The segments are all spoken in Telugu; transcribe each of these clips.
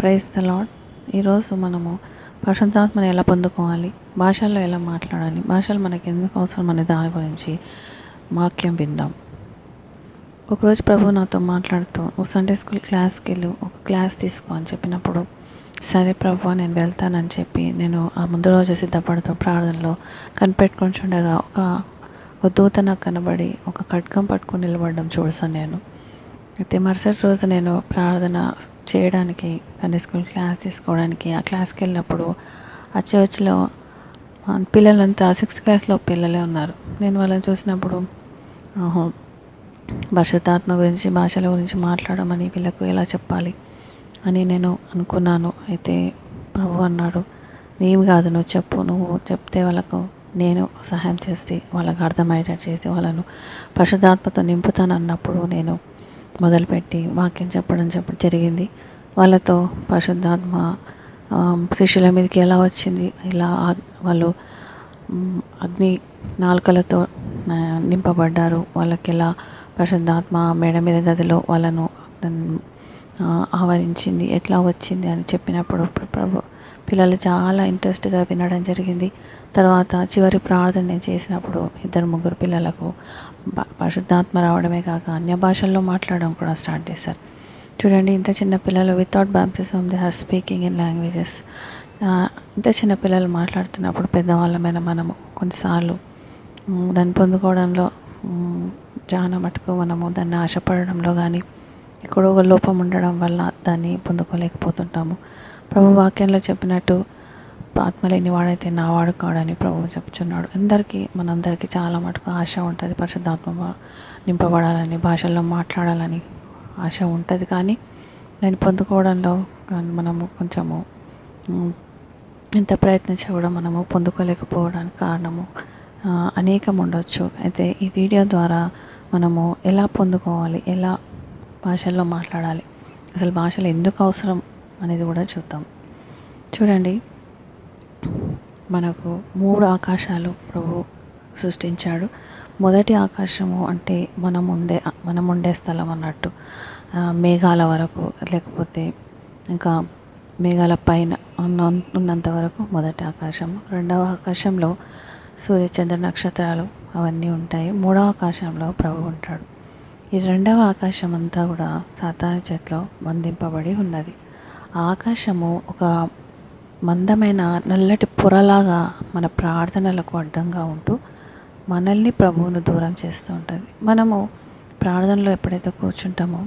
Praise the lord. ఈరోజు మనము పరిశుద్ధాత్మని ఎలా పొందుకోవాలి, భాషల్లో ఎలా మాట్లాడాలి, భాషలు మనకి ఎందుకు అవసరం అనే దాని గురించి వాక్యం విందాం. ఒకరోజు ప్రభు నాతో మాట్లాడుతూ ఒక సండే స్కూల్ క్లాస్కి వెళ్ళి ఒక క్లాస్ తీసుకో అని చెప్పినప్పుడు, సరే ప్రభు నేను వెళ్తానని చెప్పి నేను ఆ ముందు రోజు సిద్ధపడుతూ ప్రార్థనలో కనిపెట్టుకొని చూడగా ఒక దూత నాకు కనబడి ఒక ఖడ్గం పట్టుకొని నిలబడడం చూసాను నేను. అయితే మరుసటి రోజు నేను ప్రార్థన చేయడానికి సండే స్కూల్ క్లాస్ తీసుకోవడానికి ఆ క్లాస్కి వెళ్ళినప్పుడు ఆ చర్చ్లో పిల్లలంతా 6th క్లాస్లో పిల్లలే ఉన్నారు. నేను వాళ్ళని చూసినప్పుడు పరిశుద్ధాత్మ గురించి, భాషల గురించి మాట్లాడమని వీళ్ళకు ఎలా చెప్పాలి అని నేను అనుకున్నాను. అయితే ప్రభు అన్నాడు, నీవు కాదు నువ్వు చెప్పు, నువ్వు చెప్తే వాళ్ళకు నేను సహాయం చేసి వాళ్ళకు అర్థమయ్యేటట్టు చేసి వాళ్ళను పరిశుద్ధాత్మతో నింపుతాను అన్నప్పుడు నేను మొదలుపెట్టి వాక్యం చెప్పడం జరిగింది. వాళ్ళతో పరిశుద్ధాత్మ శిష్యుల మీదకి ఎలా వచ్చింది, ఇలా వాళ్ళు అగ్ని నాలుకలతో నింపబడ్డారు, వాళ్ళకి ఎలా పరిశుద్ధాత్మ మేడ మీద గదిలో వాళ్ళను ఆవరించింది, ఎట్లా వచ్చింది అని చెప్పినప్పుడు ప్రభు పిల్లలు చాలా ఇంట్రెస్ట్గా వినడం జరిగింది. తర్వాత చివరి ప్రార్థన నేను చేసినప్పుడు 2-3 పిల్లలకు పరిశుద్ధాత్మ రావడమే కాక అన్య భాషల్లో మాట్లాడడం కూడా స్టార్ట్ చేశారు. చూడండి, ఇంత చిన్న పిల్లలు without baptism they are speaking in languages. ఇంత చిన్న పిల్లలు మాట్లాడుతున్నప్పుడు పెద్దవాళ్ళమైన మనము కొన్నిసార్లు దాన్ని పొందుకోవడంలో చాలా మటుకు మనము దాన్ని ఆశపడడంలో కానీ ఎక్కడో ఒక లోపం ఉండడం వల్ల దాన్ని పొందుకోలేకపోతుంటాము. ప్రభు వాక్యంలో చెప్పినట్టు ఆత్మ లేని వాడైతే నా వాడు కాడని ప్రభు చెప్తున్నాడు. మనందరికీ చాలా మటుకు ఆశ ఉంటుంది, పరిశుద్ధాత్మ నింపబడాలని, భాషల్లో మాట్లాడాలని ఆశ ఉంటుంది. కానీ దాన్ని పొందుకోవడంలో మనము కొంచెము ఎంత ప్రయత్నించా కూడా మనము పొందుకోలేకపోవడానికి కారణము అనేకం ఉండొచ్చు. అయితే ఈ వీడియో ద్వారా మనము ఎలా పొందుకోవాలి, ఎలా భాషల్లో మాట్లాడాలి, అసలు భాషలు ఎందుకు అవసరం అనేది కూడా చూద్దాం. చూడండి, మనకు 3 ఆకాశాలు ప్రభు సృష్టించాడు. మొదటి ఆకాశము అంటే మనం ఉండే స్థలం అన్నట్టు, మేఘాల వరకు, లేకపోతే ఇంకా మేఘాల పైన ఉన్నంత వరకు మొదటి ఆకాశము. రెండవ ఆకాశంలో సూర్య చంద్ర నక్షత్రాలు అవన్నీ ఉంటాయి. మూడవ ఆకాశంలో ప్రభు ఉంటాడు. ఈ రెండవ ఆకాశం అంతా కూడా సాతాను చేతిలో బంధింపబడి ఉన్నది. ఆ ఆకాశము ఒక మందమైన నల్లటి పొరలాగా మన ప్రార్థనలకు అడ్డంగా ఉంటూ మనల్ని ప్రభువును దూరం చేస్తూ ఉంటుంది. మనము ప్రార్థనలో ఎప్పుడైతే కూర్చుంటామో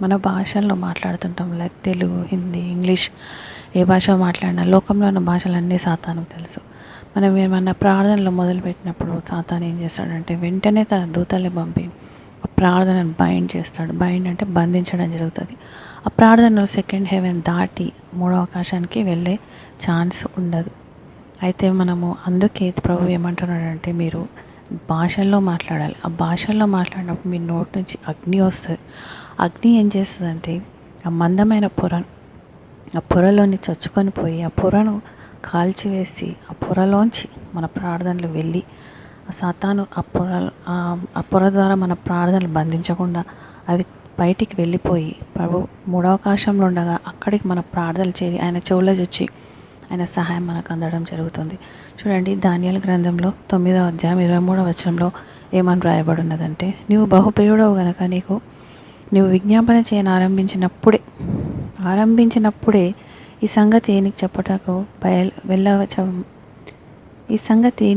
మన భాషల్లో మాట్లాడుతుంటాం, లైక్ తెలుగు, హిందీ, ఇంగ్లీష్, ఏ భాష మాట్లాడినా లోకంలో ఉన్న భాషలన్నీ సాతానుకు తెలుసు. మనం ఏమన్నా ప్రార్థనలో మొదలుపెట్టినప్పుడు సాతాను ఏం చేస్తాడంటే వెంటనే తన దూతల్ని పంపి ఆ ప్రార్థనను బైండ్ చేస్తాడు. బైండ్ అంటే బంధించడం జరుగుతుంది. ఆ ప్రార్థనలో 2nd హెవెన్ దాటి 3వ ఆకాశానికి వెళ్ళే ఛాన్స్ ఉండదు. అయితే మనము అందుకే ప్రభు ఏమంటున్నాడంటే మీరు భాషల్లో మాట్లాడాలి. ఆ భాషల్లో మాట్లాడినప్పుడు మీ నోటి నుంచి అగ్ని వస్తుంది. అగ్ని ఏం చేస్తుందంటే ఆ మందమైన ఆ పొరలోని చొచ్చుకొని పోయి ఆ పొరను కాల్చివేసి ఆ పొరలోంచి మన ప్రార్థనలు వెళ్ళి ఆ సాతాను ఆ పొర ద్వారా మన ప్రార్థనలు బంధించకుండా అవి బయటికి వెళ్ళిపోయి ప్రభు 3వ ఆకాశంలో ఉండగా అక్కడికి మన ప్రార్థనలు చేరి ఆయన చెవులో వచ్చి ఆయన సహాయం మనకు అందడం జరుగుతుంది. చూడండి, దానియేలు గ్రంథంలో 9వ అధ్యాయం 23వ వచనంలో ఏమని రాయబడి ఉన్నదంటే, నీవు బహుప్రియుడవు గనక నీవు విజ్ఞాపన చేయని ఆరంభించినప్పుడే ఈ సంగతి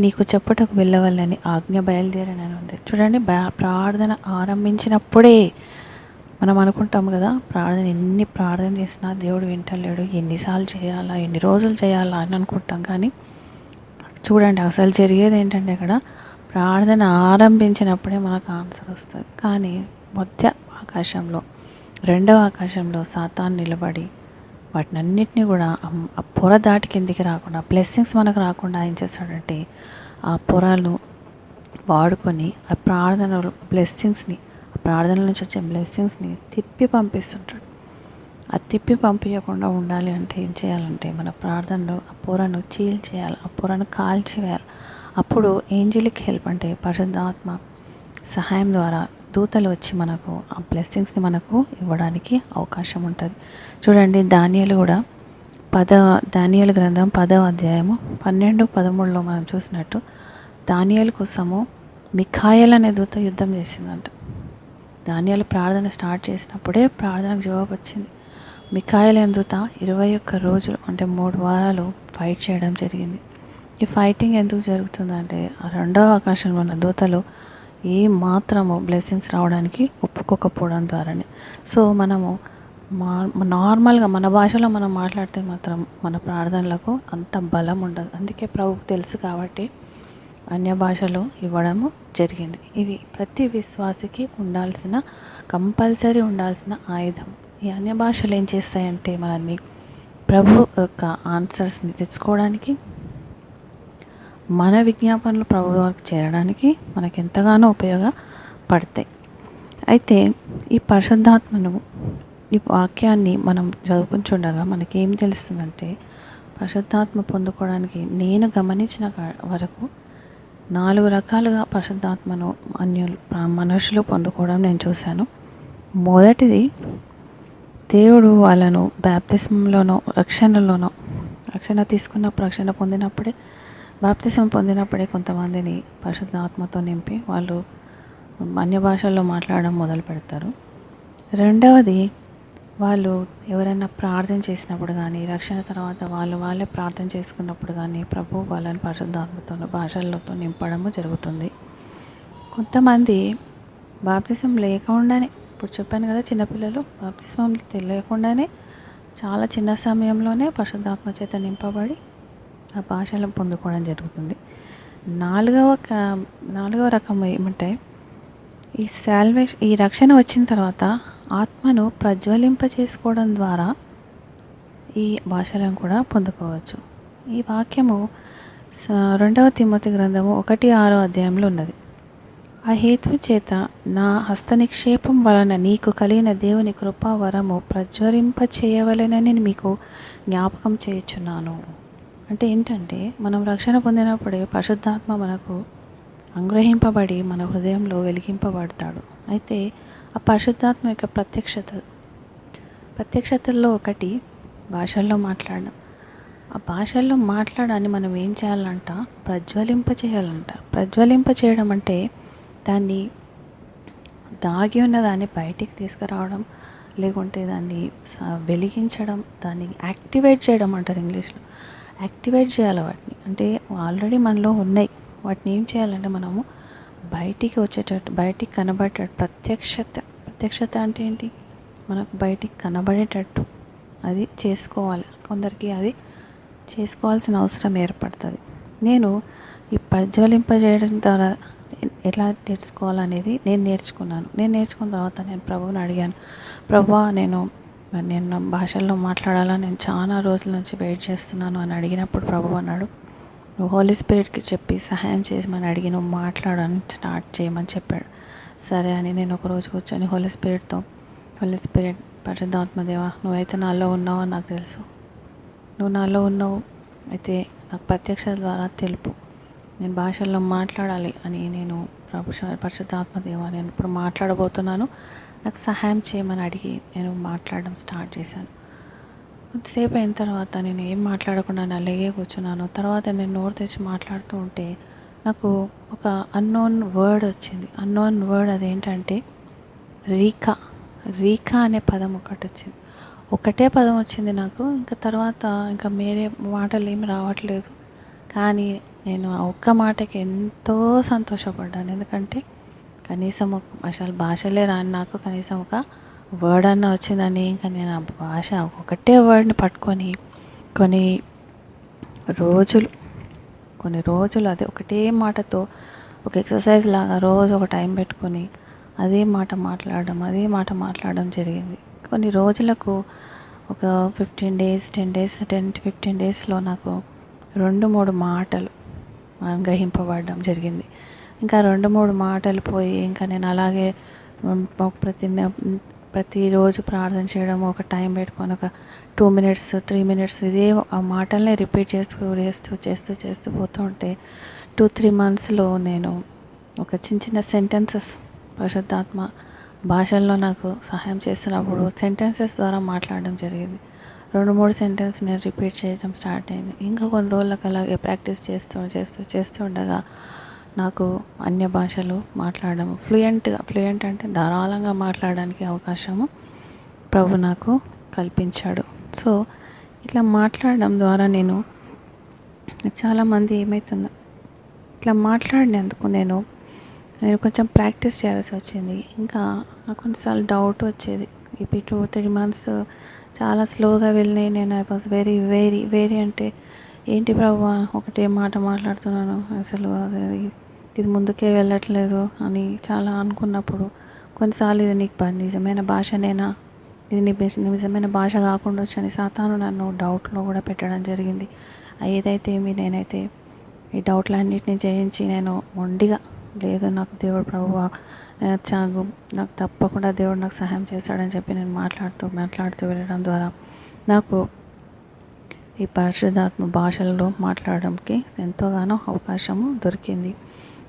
నీకు చెప్పుటకు వెళ్ళవల్లని ఆజ్ఞ బయలుదేరనని ఉంది. చూడండి, ప్రార్థన ఆరంభించినప్పుడే. మనం అనుకుంటాము కదా, ఎన్ని ప్రార్థన చేసినా దేవుడు వింటలేడు, ఎన్నిసార్లు చేయాలా, ఎన్ని రోజులు చేయాలా అని అనుకుంటాం. కానీ చూడండి, అసలు జరిగేది ఏంటంటే అక్కడ ప్రార్థన ఆరంభించినప్పుడే మనకు ఆన్సర్ వస్తుంది. కానీ మధ్య ఆకాశంలో, 2వ ఆకాశంలో సాతాను నిలబడి వాటిని అన్నిటినీ కూడా ఆ పొర దాటి కిందికి రాకుండా, బ్లెస్సింగ్స్ మనకు రాకుండా ఏం చేస్తాడంటే ఆ పొరను వాడుకొని ఆ ప్రార్థనల నుంచి వచ్చే బ్లెస్సింగ్స్ని తిప్పి పంపిస్తుంటాడు. ఆ తిప్పి పంపించకుండా ఉండాలి అంటే ఏం చేయాలంటే మన ప్రార్థనలో ఆ పొరను చీల్చేయాలి, ఆ పొరను కాల్చివేయాలి. అప్పుడు ఏంజలిక్ హెల్ప్ అంటే పరిశుద్ధాత్మ సహాయం ద్వారా దూతలు వచ్చి మనకు ఆ బ్లెస్సింగ్స్ని మనకు ఇవ్వడానికి అవకాశం ఉంటుంది. చూడండి, దానియేలు కూడా దానియేలు గ్రంథం 10వ అధ్యాయము 12, 13లో మనం చూసినట్టు దానియేలు కోసము మిఖాయేల్ అనే దూత యుద్ధం చేసిందంట. దానియేలు ప్రార్థన స్టార్ట్ చేసినప్పుడే ప్రార్థనకు జవాబు వచ్చింది. మిఖాయేల్ అనే దూత 21 రోజులు అంటే 3 వారాలు ఫైట్ చేయడం జరిగింది. ఈ ఫైటింగ్ ఎందుకు జరుగుతుందంటే ఆ రెండవ ఆకాశంలో ఉన్న దూతలు ఏ మాత్రము బ్లెస్సింగ్స్ రావడానికి ఒప్పుకోకపోవడం ద్వారానే. సో మనము నార్మల్గా మన భాషలో మనం మాట్లాడితే మాత్రం మన ప్రార్థనలకు అంత బలం ఉండదు. అందుకే ప్రభువుకు తెలుసు కాబట్టి అన్య భాషలు ఇవ్వడము జరిగింది. ఇవి ప్రతి విశ్వాసికి కంపల్సరీ ఉండాల్సిన ఆయుధం. ఈ అన్య భాషలు ఏం చేస్తాయంటే మనల్ని ప్రభు యొక్క ఆన్సర్స్ని తెచ్చుకోవడానికి, మన విజ్ఞాపనలు ప్రభు వరకు చేరడానికి మనకు ఎంతగానో ఉపయోగపడతాయి. అయితే ఈ పరిశుద్ధాత్మను, ఈ వాక్యాన్ని మనం చదువుకుంటుండగా మనకేం తెలుస్తుందంటే, పరిశుద్ధాత్మ పొందుకోవడానికి నేను గమనించిన వరకు 4 రకాలుగా పరిశుద్ధాత్మను మనుషులు పొందుకోవడం నేను చూశాను. మొదటిది, దేవుడు వాళ్ళను బాప్తిస్మంలోనో రక్షణ తీసుకున్నప్పుడు, రక్షణ పొందినప్పుడే, బాప్తిస్మం పొందినప్పుడే కొంతమందిని పరిశుద్ధాత్మతో నింపి వాళ్ళు అన్య భాషల్లో మాట్లాడడం మొదలు పెడతారు. రెండవది, వాళ్ళు ఎవరైనా ప్రార్థన చేసినప్పుడు కానీ, రక్షణ తర్వాత వాళ్ళే ప్రార్థన చేసుకున్నప్పుడు కానీ ప్రభు వాళ్ళని పరిశుద్ధాత్మతో భాషలతో నింపడము జరుగుతుంది. కొంతమంది బాప్తిస్మం లేకుండానే, ఇప్పుడు చెప్పాను కదా, చిన్నపిల్లలు బాప్తిస్మం తెలియకుండానే చాలా చిన్న సమయంలోనే పరిశుద్ధాత్మ చేత నింపబడి ఆ భాషలను పొందుకోవడం జరుగుతుంది. నాలుగవ రకం ఏమంటే, ఈ రక్షణ వచ్చిన తర్వాత ఆత్మను ప్రజ్వలింప చేసుకోవడం ద్వారా ఈ భాషలను కూడా పొందుకోవచ్చు. ఈ వాక్యము 2వ తిమోతి గ్రంథము 1:6 అధ్యాయంలో ఉన్నది. ఆ హేతు చేత నా హస్తనిక్షేపం వలన నీకు కలిగిన దేవుని కృపా వరము ప్రజ్వలింప చేయవలెనని మీకు జ్ఞాపకం చేయుచున్నాను. అంటే ఏంటంటే, మనం రక్షణ పొందినప్పుడే పరిశుద్ధాత్మ మనకు అనుగ్రహింపబడి మన హృదయంలో వెలిగింపబడతాడు. అయితే ఆ పరిశుద్ధాత్మ యొక్క ప్రత్యక్షతల్లో ఒకటి భాషల్లో మాట్లాడడం. ఆ భాషల్లో మాట్లాడాన్ని మనం ఏం చేయాలంట, ప్రజ్వలింప చేయాలంట. ప్రజ్వలింప చేయడం అంటే దాన్ని దాగి ఉన్న దాన్ని బయటికి తీసుకురావడం, లేకుంటే దాన్ని వెలిగించడం, దాన్ని యాక్టివేట్ చేయడం అంటారు ఇంగ్లీష్లో. యాక్టివేట్ చేయాలి వాటిని. అంటే ఆల్రెడీ మనలో ఉన్నాయి, వాటిని ఏం చేయాలంటే మనము బయటికి వచ్చేటట్టు, బయటికి కనబడేటట్టు, ప్రత్యక్షత అంటే ఏంటి, మనకు బయటికి కనబడేటట్టు అది చేసుకోవాలి. కొందరికి అది చేసుకోవాల్సిన అవసరం ఏర్పడుతుంది. నేను ఈ ప్రజ్వలింపజేయడం ద్వారా ఎలా తెలుసుకోవాలనేది నేను నేర్చుకున్న తర్వాత నేను ప్రభువుని అడిగాను. ప్రభువా, నేను భాషల్లో మాట్లాడాలా, నేను చాలా రోజుల నుంచి వెయిట్ చేస్తున్నాను అని అడిగినప్పుడు ప్రభు అన్నాడు, నువ్వు హోలీ స్పిరిట్కి చెప్పి సహాయం చేయమని అడిగి నువ్వు మాట్లాడని స్టార్ట్ చేయమని చెప్పాడు. సరే అని నేను ఒకరోజు కూర్చొని హోలీ స్పిరిట్, పరిశుద్ధాత్మదేవా, నువ్వైతే నాలో ఉన్నావు అని నాకు తెలుసు, నువ్వు నాలో ఉన్నావు, అయితే నాకు ప్రత్యక్షత ద్వారా తెలుపు, నేను భాషల్లో మాట్లాడాలి అని నేను పరిశుద్ధాత్మదేవా, నేను ఇప్పుడు మాట్లాడబోతున్నాను, నాకు సహాయం చేయమని అడిగి నేను మాట్లాడడం స్టార్ట్ చేశాను. కొద్దిసేపు అయిన తర్వాత నేను ఏం మాట్లాడకుండా అలాగే కూర్చున్నాను. తర్వాత నేను నోరు తెచ్చి మాట్లాడుతూ ఉంటే నాకు ఒక అన్నోన్ వర్డ్ వచ్చింది. అన్నోన్ వర్డ్ అదేంటంటే రీకా అనే పదం ఒకటే పదం వచ్చింది నాకు. ఇంకా తర్వాత ఇంకా వేరే మాటలు ఏమి రావట్లేదు. కానీ నేను ఆ ఒక్క మాటకి ఎంతో సంతోషపడ్డాను. ఎందుకంటే కనీసం అసలు భాషలే రాని నాకు కనీసం ఒక వర్డ్ అన్న వచ్చిందని. ఇంకా నేను ఆ భాష ఒకటే వర్డ్ని పట్టుకొని కొన్ని రోజులు అదే ఒకటే మాటతో ఒక ఎక్సర్సైజ్ లాగా రోజు ఒక టైం పెట్టుకొని అదే మాట మాట్లాడడం జరిగింది. కొన్ని రోజులకు ఒక 15 days 10 days 10-15 daysలో నాకు 2-3 మాటలు గ్రహింపబడడం జరిగింది. ఇంకా 2-3 మాటలు పోయి ఇంకా నేను అలాగే ప్రతిరోజు ప్రార్థన చేయడం, ఒక టైం పెట్టుకొని ఒక 2 minutes 3 minutes ఇదే ఆ మాటల్ని రిపీట్ చేస్తూ పోతూ ఉంటే 2-3 monthsలో నేను ఒక చిన్న సెంటెన్సెస్ పరిశుద్ధాత్మ భాషల్లో నాకు సహాయం చేస్తున్నప్పుడు సెంటెన్సెస్ ద్వారా మాట్లాడడం జరిగింది. 2-3 సెంటెన్స్ నేను రిపీట్ చేయడం స్టార్ట్ అయింది. ఇంకా కొన్ని రోజులకు అలాగే ప్రాక్టీస్ చేస్తూ ఉండగా నాకు అన్య భాషలు మాట్లాడడం ఫ్లూయెంట్ అంటే ధారాళంగా మాట్లాడడానికి అవకాశము ప్రభు నాకు కల్పించాడు. సో ఇట్లా మాట్లాడడం ద్వారా నేను చాలామంది ఏమవుతుందో ఇట్లా మాట్లాడినందుకు నేను కొంచెం ప్రాక్టీస్ చేయాల్సి వచ్చింది. ఇంకా నాకు కొన్నిసార్లు డౌట్ వచ్చేది. ఇప్పుడు 2-3 మంత్స్ చాలా స్లోగా వెళ్ళినాయి. నేను I was very very very అంటే ఏంటి ప్రభువా ఒకటే మాట మాట్లాడుతున్నాను, అసలు ఇది ముందుకే వెళ్ళట్లేదు అని చాలా అనుకున్నప్పుడు కొన్నిసార్లు ఇది నీకు నిజమైన భాషనేనా, ఇది నిజమైన భాష కాకుండా వచ్చని సాతాను నన్ను డౌట్లో కూడా పెట్టడం జరిగింది. ఏదైతే నేనైతే ఈ డౌట్లన్నిటిని జయించి నేను మొండిగా లేదు నాకు దేవుడు ప్రభువా నాకు తప్పకుండా దేవుడు నాకు సహాయం చేశాడని చెప్పి నేను మాట్లాడుతూ వెళ్ళడం ద్వారా నాకు ఈ పరిశుద్ధాత్మ భాషలలో మాట్లాడడానికి ఎంతోగానో అవకాశము దొరికింది.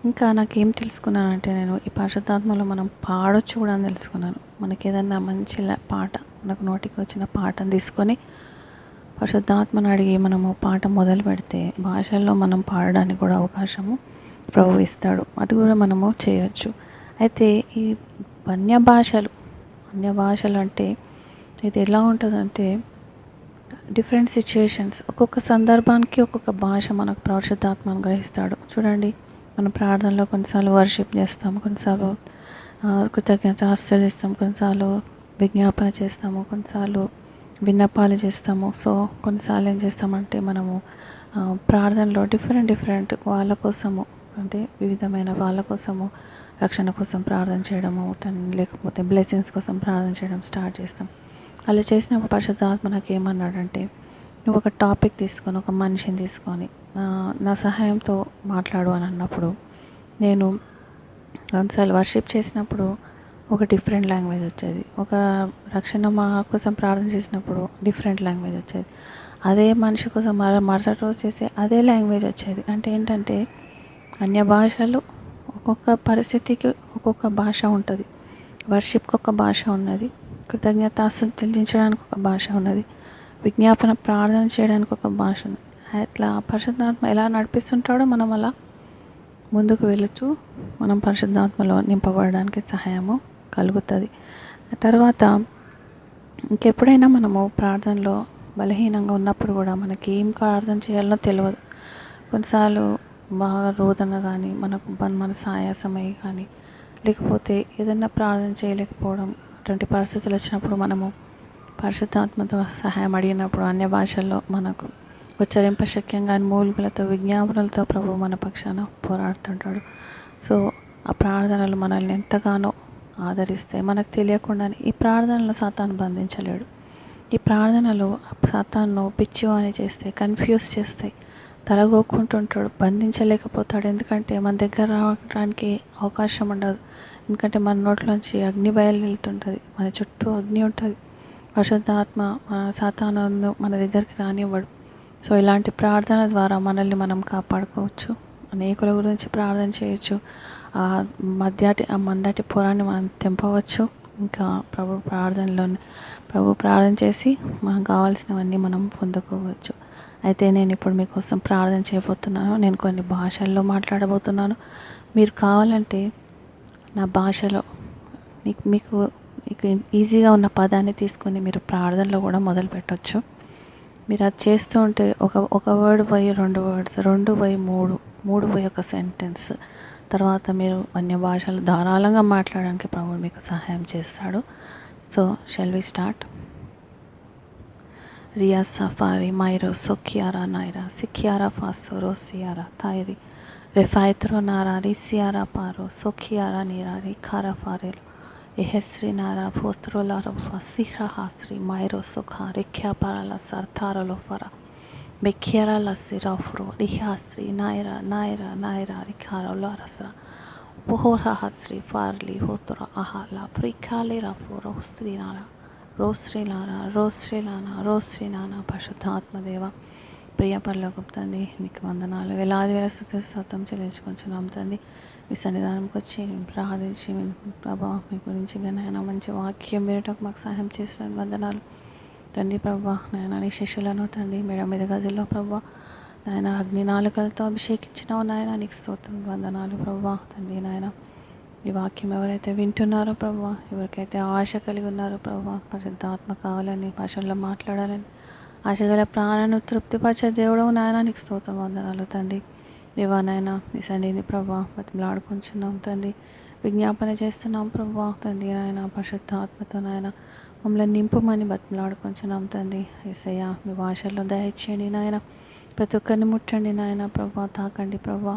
ఇంకా నాకేం తెలుసుకున్నానంటే నేను ఈ పరిశుద్ధాత్మలో మనం పాడొచ్చు కూడా అని తెలుసుకున్నాను. మనకి ఏదన్నా మంచి పాట మనకు నోటికి వచ్చిన పాటను తీసుకొని పరిశుద్ధాత్మను అడిగి మనము పాట మొదలు పెడితే భాషల్లో మనం పాడడానికి కూడా అవకాశము ప్రభు ఇస్తాడు. అది కూడా మనము చేయొచ్చు. అయితే ఈ అన్య భాషలు అంటే ఇది ఎలా ఉంటుందంటే డిఫరెంట్ సిచ్యుయేషన్స్, ఒక్కొక్క సందర్భానికి ఒక్కొక్క భాష మనకు పరిశుద్ధాత్మను గ్రహిస్తాడు. చూడండి, మనం ప్రార్థనలో కొన్నిసార్లు వర్షిప్ చేస్తాము, కొన్నిసార్లు కృతజ్ఞత ఆశ్చర్యిస్తాము, కొన్నిసార్లు విజ్ఞాపన చేస్తాము, కొన్నిసార్లు విన్నపాలు చేస్తాము. సో కొన్నిసార్లు ఏం చేస్తామంటే మనము ప్రార్థనలో డిఫరెంట్ వాళ్ళ కోసము, అంటే వివిధమైన వాళ్ళ కోసము రక్షణ కోసం ప్రార్థన చేయడము, లేకపోతే బ్లెస్సింగ్స్ కోసం ప్రార్థన చేయడం స్టార్ట్ చేస్తాం. అలా చేసినప్పుడు పరిశుద్ధాత్మ నాకు ఏమన్నాడంటే, నువ్వు ఒక టాపిక్ తీసుకొని ఒక మనిషిని తీసుకొని నా సహాయంతో మాట్లాడు అని అన్నప్పుడు, నేను కొన్నిసార్లు వర్షిప్ చేసినప్పుడు ఒక డిఫరెంట్ లాంగ్వేజ్ వచ్చేది, ఒక రక్షణ మా కోసం ప్రార్థన చేసినప్పుడు డిఫరెంట్ లాంగ్వేజ్ వచ్చేది, అదే మనిషి కోసం మరుసటి రోజు చేసే అదే లాంగ్వేజ్ వచ్చేది. అంటే ఏంటంటే అన్య భాషలు ఒక్కొక్క పరిస్థితికి ఒక్కొక్క భాష ఉంటుంది. వర్షిప్కి ఒక భాష ఉన్నది, కృతజ్ఞత చెల్లించడానికి ఒక భాష ఉన్నది, విజ్ఞాపన ప్రార్థన చేయడానికి ఒక భాష ఉన్నది. అట్లా పరిశుద్ధాత్మ ఎలా నడిపిస్తుంటాడో మనం అలా ముందుకు వెళుతూ మనం పరిశుద్ధాత్మలో నింపబడడానికి సహాయము కలుగుతుంది. తర్వాత ఇంకెప్పుడైనా మనము ప్రార్థనలో బలహీనంగా ఉన్నప్పుడు కూడా మనకి ఏం ప్రార్థన చేయాలో తెలియదు. కొన్నిసార్లు బాగా రోదన కానీ మన సాయాసమై కానీ లేకపోతే ఏదైనా ప్రార్థన చేయలేకపోవడం, అటువంటి పరిస్థితులు వచ్చినప్పుడు మనము పరిశుద్ధాత్మతో సహాయం అడిగినప్పుడు అన్య భాషల్లో మనకు ఉచ్చరింప శక్యంగా మూలుగులతో విజ్ఞాపనలతో ప్రభు మన పక్షాన పోరాడుతుంటాడు. సో ఆ ప్రార్థనలు మనల్ని ఎంతగానో ఆదరిస్తాయి. మనకు తెలియకుండానే ఈ ప్రార్థనలు సాతాను బంధించలేడు. ఈ ప్రార్థనలు సాతాను పిచ్చివాని చేస్తాయి, కన్ఫ్యూజ్ చేస్తాయి, తలగొక్కుంటుంటాడు, బంధించలేకపోతాడు. ఎందుకంటే మన దగ్గర రావడానికి అవకాశం ఉండదు. ఎందుకంటే మన నోట్లోంచి అగ్ని బయలుదేరుతుంటుంది, మన చుట్టూ అగ్ని ఉంటుంది. పరిశుద్ధాత్మ సాతాను మన దగ్గరికి రానివ్వడు. సో ఇలాంటి ప్రార్థన ద్వారా మనల్ని మనం కాపాడుకోవచ్చు, అనేకుల గురించి ప్రార్థన చేయొచ్చు, ఆ మందటి పొరాన్ని మనం తెంపవచ్చు. ఇంకా ప్రభు ప్రార్థన చేసి మనకు కావాల్సినవన్నీ మనం పొందుకోవచ్చు. అయితే నేను ఇప్పుడు మీకోసం ప్రార్థన చేయబోతున్నాను. నేను కొన్ని భాషల్లో మాట్లాడబోతున్నాను. మీరు కావాలంటే నా భాషలో మీకు ఈజీగా ఉన్న పదాన్ని తీసుకొని మీరు ప్రార్థనలో కూడా మొదలు పెట్టవచ్చు. మీరు అది చేస్తూ ఉంటే ఒక వర్డ్ పోయి 2 వర్డ్స్, 2 పోయి 3, 3 పోయి ఒక సెంటెన్స్, తర్వాత మీరు అన్య భాషలు ధారాళంగా మాట్లాడడానికి ప్రభువు మీకు సహాయం చేస్తాడు. So shall we start. రియా సఫారి మైరో సొకియారా నైరా సికియారా ఫాసో రోసియారా థైరి రెఫైత్రో నారా రిసియారా పారో సొకియారా నీరా రిఖారా ఫారెలో ఎహెస్రి నారా ఫోస్త్రోలారో ఫసిరా హాస్రి మైరో సొఖా రిఖ్యా పారాల సర్తారలో ఫరా బెఖ్యారా లసిరాఫ్రో రిహాస్రి నాయరా నాయరా నాయరా రిఖారో లారసరా బోహోరా హాస్రి ఫార్లి హోతురా అహాలా ప్రిఖాలి రాఫో రోస్త్రి నారా రోశ్రీలానా పరిశుద్ధాత్మదేవ ప్రియ పరలోకపు తండ్రి, నీకు వందనాలు, వేలాది వేల స్తుతులు స్తోత్రం చెల్లించుకొంచున్నాం తండ్రి. మీ సన్నిధానంకి వచ్చి ప్రార్థించి ప్రభా మీ గురించి నాయన మంచి వాక్యం వినటకు మాకు సహాయం చేసిన వందనాలు తండ్రి. ప్రభా నాయన నీ శిష్యులను తండ్రి మేడ మీద గదిలో ప్రభా నాయన అగ్ని నాలుకలతో అభిషేకించినావు నాయన, నీకు స్తోత్రం వందనాలు ప్రభా తండ్రి. నాయన ఈ వాక్యం ఎవరైతే వింటున్నారో ప్రభా, ఎవరికైతే ఆశ కలిగి ఉన్నారో ప్రభా, పరిశుద్ధాత్మ కావాలని భాషల్లో మాట్లాడాలని ఆశగల ప్రాణాన్ని తృప్తిపరిచే దేవుడవు నాయన, నీకు స్తోత్రం వందనాలు తండ్రి. దేవా నాయన నీ సన్నిధిని ప్రభా బతిమలాడుకుంటున్నాం తండ్రి, విజ్ఞాపన చేస్తున్నాం ప్రభా తండ్రి. నాయన పరిశుద్ధాత్మతో నాయన మమ్మల్ని నింపుమని బతిమలాడుకుంటున్నాం తండ్రి. యేసయ్య మీ భాషల్లో దయచేయండి నాయన, ప్రతి ఒక్కరిని ముట్టండి నాయన ప్రభా, తాకండి ప్రభా,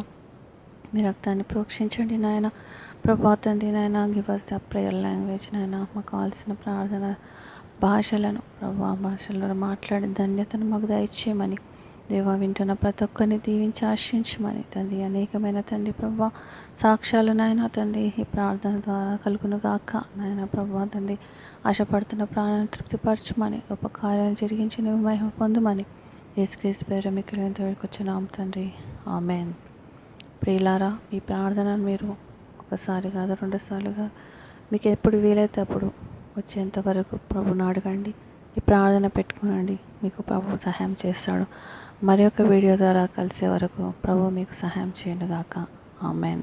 మీ రక్తాన్ని ప్రోక్షించండి నాయన ప్రభా తండ్రి. నాయన give us the prayer language నాయన, మాకు కావాల్సిన ప్రార్థన భాషలను ప్రభా భాషల్లో మాట్లాడే ధన్యతను మాకు దయచేయమని దేవా, వింటున్న ప్రతి ఒక్కరిని దీవించి ఆశించమని తండ్రి. అనేకమైన తండ్రి ప్రభా సాక్ష్యాలు నాయన తండ్రి ఈ ప్రార్థన ద్వారా కలుగునుగాక నాయన ప్రభా తండ్రి. ఆశపడుతున్న ప్రాణాన్ని తృప్తిపరచమని, గొప్ప కార్యాలను జరిగించి మహిమ పొందుమని యేసుక్రీస్తు పేరు మీకు వేడుకొచ్చున్నాం తండ్రి, ఆమేన్. ప్రియులారా, ఈ ప్రార్థనను మీరు ఒకసారి కాదు 2 సార్లుగా మీకు ఎప్పుడు వీలైతే అప్పుడు వచ్చేంత వరకు ప్రభుని అడగండి, ఈ ప్రార్థన పెట్టుకోనండి, మీకు ప్రభు సహాయం చేస్తాడు. మరి ఒక వీడియో ద్వారా కలిసే వరకు ప్రభు మీకు సహాయం చేయనుగాక, ఆమేన్.